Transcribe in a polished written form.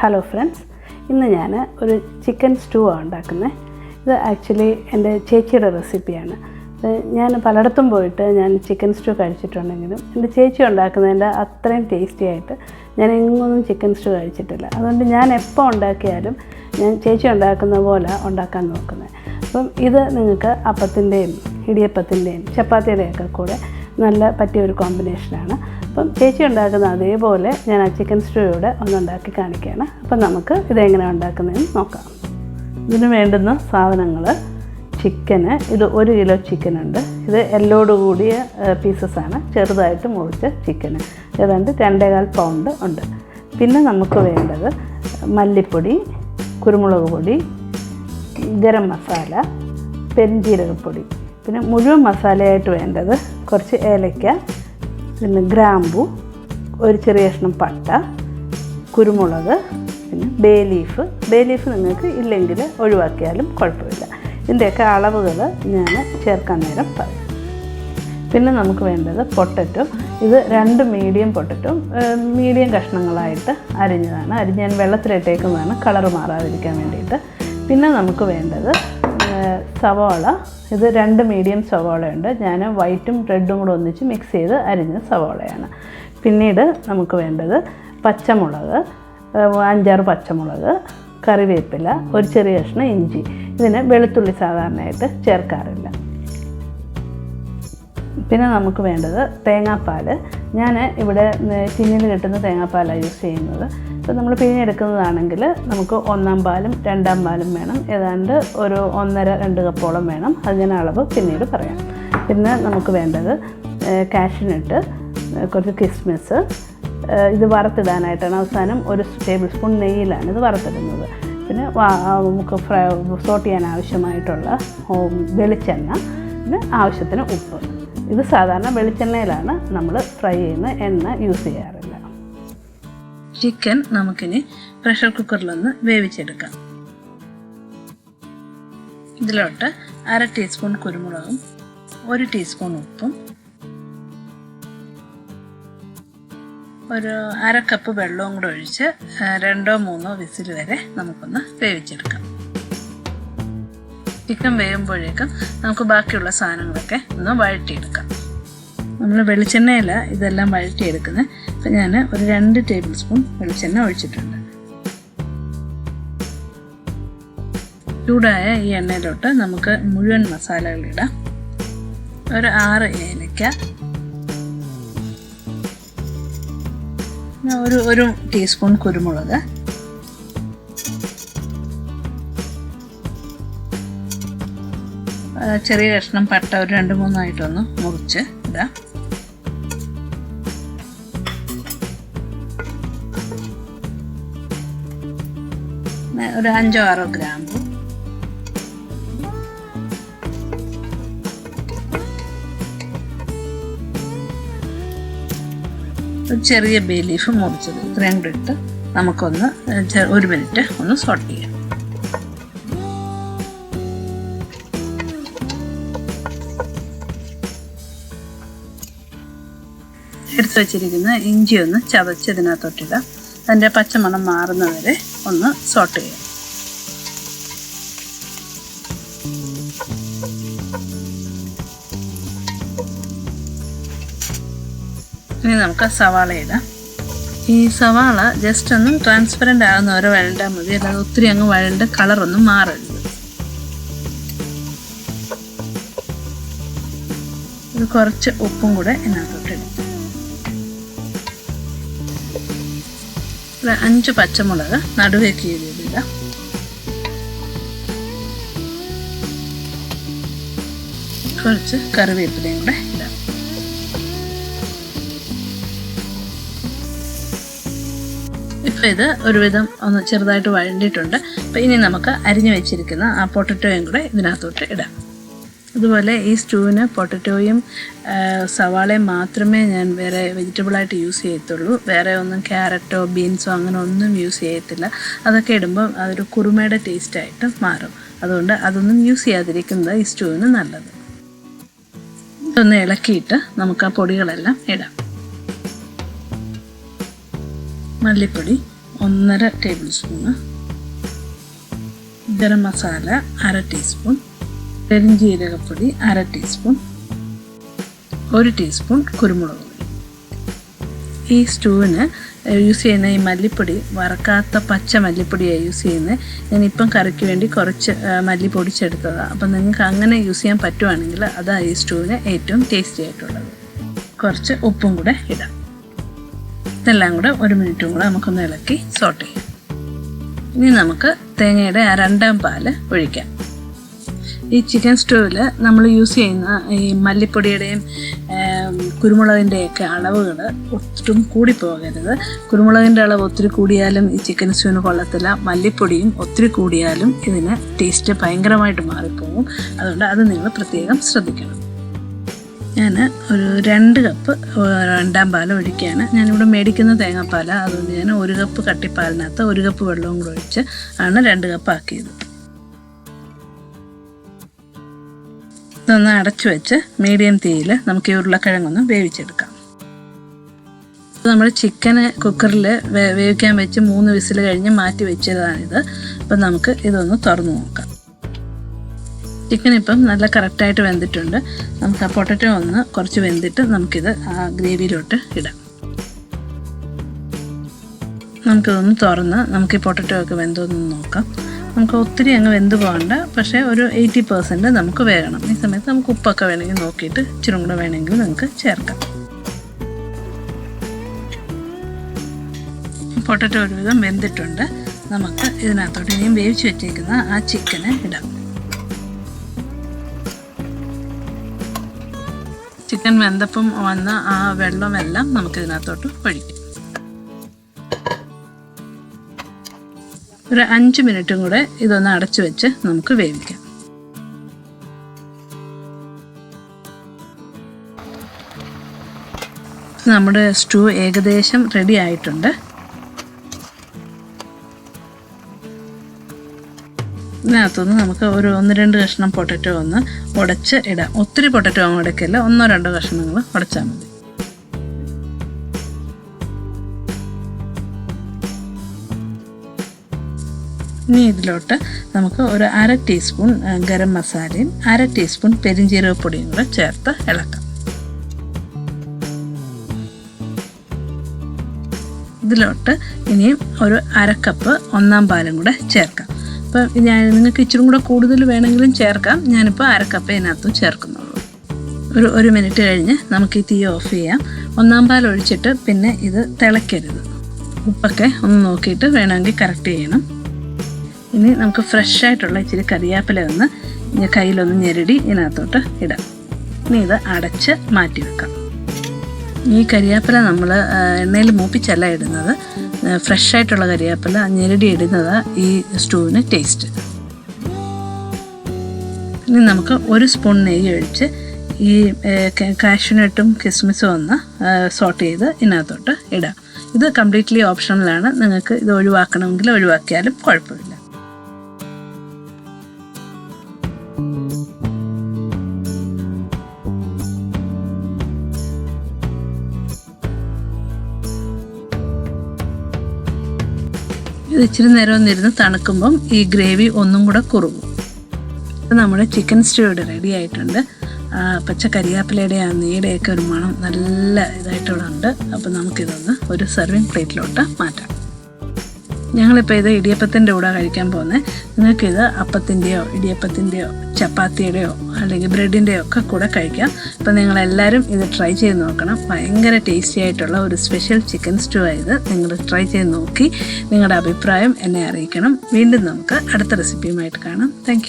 Hello friends, ഇന്ന് ഞാൻ ഒരു ചിക്കൻ സ്റ്റൂ ആണ് ഉണ്ടാക്കുന്നത്. ഇത് ആക്ച്വലി എൻ്റെ ചേച്ചിയുടെ റെസിപ്പിയാണ്. ഞാൻ പലയിടത്തും പോയിട്ട് ഞാൻ ചിക്കൻ സ്റ്റൂ കഴിച്ചിട്ടുണ്ടെങ്കിലും എൻ്റെ ചേച്ചി ഉണ്ടാക്കുന്നതിൻ്റെ അത്രയും ടേസ്റ്റി ആയിട്ട് ഞാൻ എങ്ങൊന്നും ചിക്കൻ സ്റ്റൂ കഴിച്ചിട്ടില്ല. അതുകൊണ്ട് ഞാൻ എപ്പോൾ ഉണ്ടാക്കിയാലും ഞാൻ ചേച്ചി ഉണ്ടാക്കുന്ന പോലെ ഉണ്ടാക്കാൻ നോക്കുന്നത്. അപ്പം ഇത് നിങ്ങൾക്ക് അപ്പത്തിൻ്റെയും ഇടിയപ്പത്തിൻ്റെയും ചപ്പാത്തിയുടെയൊക്കെ കൂടെ നല്ല പറ്റിയ ഒരു കോമ്പിനേഷനാണ്. അപ്പം ചേച്ചി ഉണ്ടാക്കുന്ന അതേപോലെ ഞാൻ ആ ചിക്കൻ സ്റ്റൂയോടെ ഒന്നുണ്ടാക്കി കാണിക്കുകയാണ്. അപ്പം നമുക്ക് ഇതെങ്ങനെ ഉണ്ടാക്കുന്നതെന്ന് നോക്കാം. ഇതിന് വേണ്ടുന്ന സാധനങ്ങൾ: ചിക്കന്, ഇത് 1 കിലോ ചിക്കനുണ്ട്. ഇത് എല്ലോട് കൂടിയ പീസസാണ്, ചെറുതായിട്ട് മുറിച്ച ചിക്കന്, ഏതാണ്ട് 2.25 പൗണ്ട് ഉണ്ട്. പിന്നെ നമുക്ക് വേണ്ടത് മല്ലിപ്പൊടി, കുരുമുളക് പൊടി, ഗരം മസാല, പെരുംജീരകപ്പൊടി. പിന്നെ മുഴുവൻ മസാലയായിട്ട് വേണ്ടത് കുറച്ച് ഏലക്ക, പിന്നെ ഗ്രാമ്പു, ഒരു ചെറിയ കഷ്ണം പട്ട, കുരുമുളക്, പിന്നെ ബേ ലീഫ് നിങ്ങൾക്ക് ഇല്ലെങ്കിൽ ഒഴിവാക്കിയാലും കുഴപ്പമില്ല. ഇതിൻ്റെയൊക്കെ അളവുകൾ ഞാൻ ചേർക്കാൻ നേരം പറയാം. പിന്നെ നമുക്ക് വേണ്ടത് പൊട്ടറ്റോ. ഇത് 2 മീഡിയം പൊട്ടറ്റോ മീഡിയം കഷ്ണങ്ങളായിട്ട് അരിഞ്ഞതാണ്. ഞാൻ വെള്ളത്തിലിട്ടേക്കുന്നതാണ് കളർ മാറാതിരിക്കാൻ വേണ്ടിയിട്ട്. പിന്നെ നമുക്ക് വേണ്ടത് സവാള. ഇത് 2 മീഡിയം സവാളയുണ്ട്. ഞാൻ വൈറ്റും റെഡും കൂടെ ഒന്നിച്ച് മിക്സ് ചെയ്ത് അരിഞ്ഞ സവാളയാണ്. പിന്നീട് നമുക്ക് വേണ്ടത് പച്ചമുളക്, 5-6 പച്ചമുളക്, കറിവേപ്പില, ഒരു ചെറിയ കഷ്ണം ഇഞ്ചി. ഇതിന് വെളുത്തുള്ളി സാധാരണയായിട്ട് ചേർക്കാറില്ല. പിന്നെ നമുക്ക് വേണ്ടത് തേങ്ങാപ്പാൽ. ഞാൻ ഇവിടെ ടിന്നിൽ കിട്ടുന്ന തേങ്ങാപ്പാലാണ് യൂസ് ചെയ്യുന്നത്. ഇപ്പോൾ നമ്മൾ പിഴിഞ്ഞെടുക്കുന്നതാണെങ്കിൽ നമുക്ക് 1-ാം പാലും 2-ാം പാലും വേണം. ഏതാണ്ട് ഒരു 1.5-2 കപ്പോളം വേണം. അത് ഞാൻ അളവ് പിന്നീട് പറയാം. പിന്നെ നമുക്ക് വേണ്ടത് കാഷ്യൂനട്ട്, കുറച്ച് കിസ്മിസ്. ഇത് വറുത്തിടാനായിട്ടാണ്. അവസാനം 1 ടേബിൾ സ്പൂൺ നെയ്യിലാണ് ഇത് വറുത്തിടുന്നത്. പിന്നെ നമുക്ക് സോട്ട് ചെയ്യാൻ ആവശ്യമായിട്ടുള്ള വെളിച്ചെണ്ണ, പിന്നെ ആവശ്യത്തിന് ഉപ്പ്. ഇത് സാധാരണ വെളിച്ചെണ്ണയിലാണ് നമ്മൾ ഫ്രൈ ചെയ്യുന്ന, എണ്ണ യൂസ് ചെയ്യാറില്ല. ചിക്കൻ നമുക്കിനി പ്രഷർ കുക്കറിലൊന്ന് വേവിച്ചെടുക്കാം. ഇതിലോട്ട് 1/2 ടീസ്പൂൺ കുരുമുളകും 1 ടീസ്പൂൺ ഉപ്പും ഒരു 1/2 കപ്പ് വെള്ളവും കൂടെ ഒഴിച്ച് 2-3 വിസിൽ വരെ നമുക്കൊന്ന് വേവിച്ചെടുക്കാം. ചിക്കൻ വേകുമ്പോഴേക്കും നമുക്ക് ബാക്കിയുള്ള സാധനങ്ങളൊക്കെ ഒന്ന് വഴറ്റിയെടുക്കാം. നമ്മൾ വെളിച്ചെണ്ണയില ഇതെല്ലാം വഴറ്റിയെടുക്കുന്നത്. അപ്പം ഞാൻ ഒരു 2 ടേബിൾ സ്പൂൺ വെളിച്ചെണ്ണ ഒഴിച്ചിട്ടുണ്ട്. ചൂടായ ഈ എണ്ണയിലോട്ട് നമുക്ക് മുഴുവൻ മസാലകളിടാം. ഒരു 6 ഏലക്ക, ഒരു ടീസ്പൂൺ കുരുമുളക്, ചെറിയ കഷ്ണം പട്ട ഒരു 2-3 ആയിട്ടൊന്ന് മുറിച്ച് ഇടാം. ഒരു 5-6 ഗ്രാമ്പു, ഒരു ചെറിയ ബേ ലീഫ് മുറിച്ചത്. ഇത്രയും കൂടെ ഇട്ട് നമുക്കൊന്ന് 1 മിനിറ്റ് ഒന്ന് സോട്ട് ചെയ്യാം. എടുത്ത് വച്ചിരിക്കുന്ന ഇഞ്ചി ഒന്ന് ചതച്ചതിനകത്തോട്ടിടാം. അതിൻ്റെ പച്ചമണം മാറുന്നവരെ ഒന്ന് സോട്ട് ചെയ്യാം. ഇനി നമുക്ക് സവാള ഇടാം. ഈ സവാള ജസ്റ്റ് ഒന്ന് ട്രാൻസ്പെറൻ്റ് ആകുന്നവരെ വഴണ്ടാൽ മതി, അല്ലാതെ ഒത്തിരി അങ്ങ് വഴണ്ട് കളറൊന്നും മാറരുത്. ഇത് കുറച്ച് ഉപ്പും കൂടെ ഇതിനകത്തോട്ടിടാം. ഒരു 5 പച്ചമുളക് നടുവേക്ക് ചെയ്തിടാം. കുറച്ച് കറിവേപ്പിലയും കൂടെ ഇടാം. ഇപ്പോൾ ഇത് ഒരുവിധം ഒന്ന് ചെറുതായിട്ട് വഴണ്ടിയിട്ടുണ്ട്. അപ്പോൾ ഇനി നമുക്ക് അരിഞ്ഞു വെച്ചിരിക്കുന്ന ആ പൊട്ടറ്റോയും കൂടെ ഇതിനകത്തോട്ട് ഇടാം. അതുപോലെ ഈ സ്റ്റൂവിന് പൊട്ടറ്റോയും സവാളയും മാത്രമേ ഞാൻ വേറെ വെജിറ്റബിളായിട്ട് യൂസ് ചെയ്യത്തുള്ളൂ. വേറെ ഒന്നും ക്യാരറ്റോ ബീൻസോ അങ്ങനെ ഒന്നും യൂസ് ചെയ്യത്തില്ല. അതൊക്കെ ഇടുമ്പോൾ അതൊരു കുറുമയുടെ ടേസ്റ്റായിട്ട് മാറും. അതുകൊണ്ട് അതൊന്നും യൂസ് ചെയ്യാതിരിക്കുന്നത് ഈ സ്റ്റൂവിന് നല്ലത്. ഇതൊന്ന് ഇളക്കിയിട്ട് നമുക്ക് ആ പൊടികളെല്ലാം ഇടാം. മല്ലിപ്പൊടി 1.5 table spoon, garam masala 1/2 teaspoon, പെരിഞ്ജീരകപ്പൊടി 1/2 ടീസ്പൂൺ, 1 ടീസ്പൂൺ കുരുമുളക് പൊടി. ഈ സ്റ്റൂവിന് യൂസ് ചെയ്യുന്ന ഈ മല്ലിപ്പൊടി വറക്കാത്ത പച്ച മല്ലിപ്പൊടിയാണ് യൂസ് ചെയ്യുന്നത്. ഞാനിപ്പം കറിക്ക് വേണ്ടി കുറച്ച് മല്ലി പൊടിച്ചെടുത്തതാണ്. അപ്പം നിങ്ങൾക്ക് അങ്ങനെ യൂസ് ചെയ്യാൻ പറ്റുവാണെങ്കിൽ അതാണ് ഈ സ്റ്റൂവിന് ഏറ്റവും ടേസ്റ്റി ആയിട്ടുള്ളത്. കുറച്ച് ഉപ്പും കൂടെ ഇടാം. ഇതെല്ലാം കൂടെ 1 മിനിറ്റും കൂടെ നമുക്കൊന്ന് ഇളക്കി സോട്ട് ചെയ്യാം. ഇനി നമുക്ക് തേങ്ങയുടെ 2 പാല് ഒഴിക്കാം. ഈ ചിക്കൻ സ്റ്റൂവിൽ നമ്മൾ യൂസ് ചെയ്യുന്ന ഈ മല്ലിപ്പൊടിയുടെയും കുരുമുളകിൻ്റെയൊക്കെ അളവുകൾ ഒട്ടും കൂടി പോകരുത്. കുരുമുളകിൻ്റെ അളവ് ഒത്തിരി കൂടിയാലും ഈ ചിക്കൻ സ്റ്റൂവിന് കൊള്ളത്തില്ല. മല്ലിപ്പൊടിയും ഒത്തിരി കൂടിയാലും ഇതിന് ടേസ്റ്റ് ഭയങ്കരമായിട്ട് മാറിപ്പോകും. അതുകൊണ്ട് അത് നിങ്ങൾ പ്രത്യേകം ശ്രദ്ധിക്കണം. ഞാൻ ഒരു 2 കപ്പ് 2 പാൽ ഒഴിക്കുകയാണ്. ഞാനിവിടെ മേടിക്കുന്ന തേങ്ങാപ്പാലാണ്. അതുകൊണ്ട് ഞാൻ 1 കപ്പ് കട്ടിപ്പാലിനകത്ത് 1 കപ്പ് വെള്ളവും കൂടെ ഒഴിച്ച് ആണ് 2 കപ്പ് ആക്കിയത്. ഇതൊന്ന് അടച്ചു വെച്ച് മീഡിയം തീയിൽ നമുക്ക് ഈ ഉരുളക്കിഴങ്ങൊന്ന് വേവിച്ചെടുക്കാം. നമ്മൾ ചിക്കന് കുക്കറിൽ വേവിക്കാൻ വെച്ച് 3 വിസിൽ കഴിഞ്ഞ് മാറ്റി വെച്ചതാണിത്. അപ്പം നമുക്ക് ഇതൊന്ന് തുറന്നു നോക്കാം. ചിക്കൻ ഇപ്പം നല്ല കറക്റ്റായിട്ട് വെന്തിട്ടുണ്ട്. നമുക്ക് ആ പൊട്ടറ്റോ ഒന്ന് കുറച്ച് വെന്തിട്ട് നമുക്കിത് ആ ഗ്രേവിയിലോട്ട് ഇടാം. നമുക്കിതൊന്ന് തുറന്ന് നമുക്ക് ഈ പൊട്ടറ്റോ ഒക്കെ വെന്തോന്ന് നോക്കാം. നമുക്ക് ഒത്തിരി അങ്ങ് വെന്ത് പോകണ്ട, പക്ഷേ ഒരു 80% നമുക്ക് വേകണം. ഈ സമയത്ത് നമുക്ക് ഉപ്പൊക്കെ വേണമെങ്കിൽ നോക്കിയിട്ട് ഇച്ചിരി കൂടെ വേണമെങ്കിൽ നമുക്ക് ചേർക്കാം. പൊട്ടറ്റോ ഒരുവിധം വെന്തിട്ടുണ്ട്. നമുക്ക് ഇതിനകത്തോട്ട് ഇനിയും വേവിച്ച് വെച്ചേക്കുന്ന ആ ചിക്കന് ഇടാം. ചിക്കൻ വെന്തപ്പം വന്ന ആ വെള്ളമെല്ലാം നമുക്കിതിനകത്തോട്ട് ഒഴിക്കാം. ഒരു 5 മിനിറ്റും കൂടെ ഇതൊന്ന് അടച്ചു വെച്ച് നമുക്ക് വേവിക്കാം. നമ്മുടെ സ്റ്റൂ ഏകദേശം റെഡി ആയിട്ടുണ്ട്. ഇതിനകത്തുനിന്ന് നമുക്ക് ഒരു 1-2 കഷ്ണം പൊട്ടറ്റോ ഒന്ന് ഉടച്ച് ഇടാം. ഒത്തിരി പൊട്ടറ്റോ അങ്ങ് ഉടക്കില്ല, 1-2 കഷ്ണങ്ങൾ ഉടച്ചാൽ മതി. ഇനി ഇതിലോട്ട് നമുക്ക് ഒരു 1/2 ടീസ്പൂൺ ഗരം മസാലയും 1/2 ടീസ്പൂൺ പെരിഞ്ജീരകപ്പൊടിയും കൂടെ ചേർത്ത് ഇളക്കാം. ഇതിലോട്ട് ഇനിയും ഒരു 1/2 കപ്പ് 1 പാലും കൂടെ ചേർക്കാം. അപ്പോൾ നിങ്ങൾക്ക് ഇച്ചിരി കൂടെ കൂടുതൽ വേണമെങ്കിലും ചേർക്കാം. ഞാനിപ്പോൾ 1/2 കപ്പ് ഇതിനകത്തും ചേർക്കുന്നുള്ളൂ. ഒരു 1 മിനിറ്റ് കഴിഞ്ഞ് നമുക്ക് ഈ തീ ഓഫ് ചെയ്യാം. 1 പാൽ ഒഴിച്ചിട്ട് പിന്നെ ഇത് തിളയ്ക്കരുത്. ഉപ്പൊക്കെ ഒന്ന് നോക്കിയിട്ട് വേണമെങ്കിൽ കറക്റ്റ് ചെയ്യണം. ഇനി നമുക്ക് ഫ്രഷ് ആയിട്ടുള്ള ഇച്ചിരി കറിവേപ്പില ഒന്ന് കയ്യിലൊന്ന് ഞെരടി ഇതിനകത്തോട്ട് ഇടാം. ഇനി ഇത് അടച്ച് മാറ്റി വെക്കാം. ഈ കറിവേപ്പില നമ്മൾ എണ്ണയിൽ മൂപ്പിച്ചല്ല ഇടുന്നത്. ഫ്രഷ് ആയിട്ടുള്ള കറിവേപ്പില ഞെരടി ഇടുന്നതാണ് ഈ സ്റ്റൂവിന് ടേസ്റ്റ്. ഇനി നമുക്ക് 1 സ്പൂൺ നെയ്യ് ഒഴിച്ച് ഈ കാഷ്യൂനട്ടും കിസ്മിസും ഒന്ന് സോട്ട് ചെയ്ത് ഇതിനകത്തോട്ട് ഇടാം. ഇത് കംപ്ലീറ്റ്ലി ഓപ്ഷണലാണ്. നിങ്ങൾക്ക് ഇത് ഒഴിവാക്കണമെങ്കിൽ ഒഴിവാക്കിയാലും കുഴപ്പമില്ല. ഇത് ഇച്ചിരി നേരം ഒന്നിരുന്ന് തണുക്കുമ്പം ഈ ഗ്രേവി ഒന്നും കൂടെ കുറുകും. അപ്പോൾ നമ്മുടെ ചിക്കൻ സ്റ്റൂ ഇവിടെ റെഡി ആയിട്ടുണ്ട്. പച്ച കരിവേപ്പിലയുടെ ആ നെയ്യുടെയൊക്കെ ഒരു മണം നല്ല ഇതായിട്ടുള്ളത്. അപ്പോൾ നമുക്കിതൊന്ന് ഒരു സെർവിങ് പ്ലേറ്റിലോട്ട് മാറ്റാം. ഞങ്ങളിപ്പോൾ ഇത് ഇടിയപ്പത്തിൻ്റെ കൂടെ കഴിക്കാൻ പോകുന്നത്. നിങ്ങൾക്കിത് അപ്പത്തിൻ്റെയോ ഇടിയപ്പത്തിൻ്റെയോ ചപ്പാത്തിയുടെയോ അല്ലെങ്കിൽ ബ്രെഡിൻ്റെയോ ഒക്കെ കൂടെ കഴിക്കാം. അപ്പോൾ നിങ്ങളെല്ലാവരും ഇത് ട്രൈ ചെയ്ത് നോക്കണം. ഭയങ്കര ടേസ്റ്റി ആയിട്ടുള്ള ഒരു സ്പെഷ്യൽ ചിക്കൻ സ്റ്റൂ ആയത്. നിങ്ങൾ ട്രൈ ചെയ്ത് നോക്കി നിങ്ങളുടെ അഭിപ്രായം എന്നെ അറിയിക്കണം. വീണ്ടും നമുക്ക് അടുത്ത റെസിപ്പിയുമായിട്ട് കാണാം. താങ്ക്